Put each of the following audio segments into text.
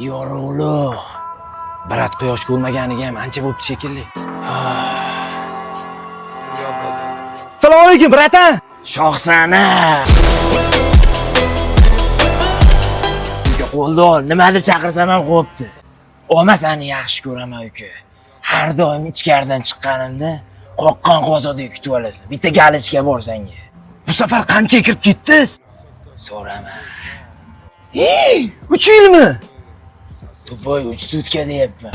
Yorug'liq. Brat quyosh ko'rmaganiga ham ancha bo'pti shekilli. Assalomu alaykum, bratan. Shoxsana. Uka qo'lda ol, nima deb chaqirsam ham qo'pti. Olmasani yaxshi ko'raman uka. Har doim ichkaridan chiqqanimda qoqqan qozodek kutib olasan. Bitta galichka bor senga. Bu safar qancha kirib ketdingiz? So'rama. 3 yilmi? To'poy 3 sutka deyapman.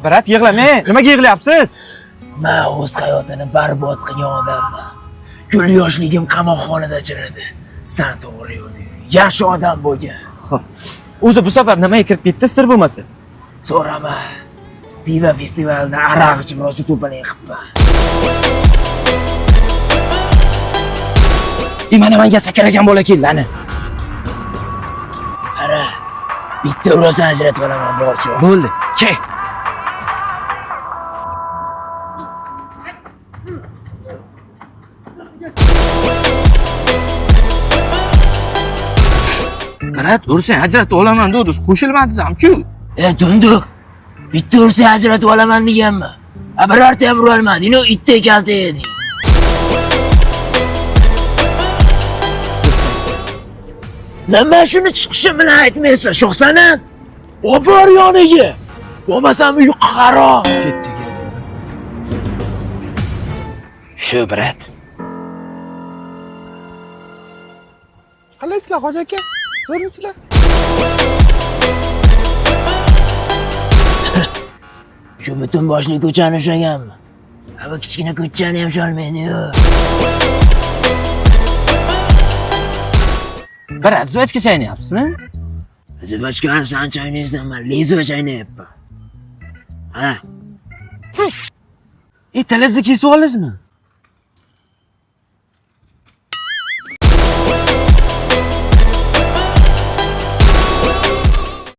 Brat, yig'lamang. Nimaga yig'layapsiz? Men o'z hayotini barbod qilgan odamman. Gul yoshligim qamoqxonada chiradi. Sen to'g'ri yo'lda yur. Yaxshi odam bo'lgan. O'zi bu safar nimaga kirib ketdi, sir bo'lmasa? So'rama. Piva festivalida aroq ichib rosa to'palang qilibman. Mana menga sakragan bola keldi, ana. Qara. Bitta rosa ajratib olaman borchi. Bo'ldi. Ke. Brat, ursang ajratib olaman dedi, qo'shilmadingiz-ku. Dunduq. Bitta ursang ajratib olaman deganman. Birorta ham urolmading, itdek kalta eding. Nima shuni chiqishim bilan aytmaysan, sho'xsanam? Obor yoniga. Bo'lmasam uy qaro. Ketdi. Shu brat. Qalaysizlar, hoji aka? Zo'rmisizlar? Shu butun boshli ko'chani ushlaganmi? Bu kichkina ko'chani ham usholmaydi-yu. Brat, zuvachka chaynayapsizmi? Zuvachkani sen chaynaysan, men lezva chaynayapman. Ha. Tilizni kesib olasizmi?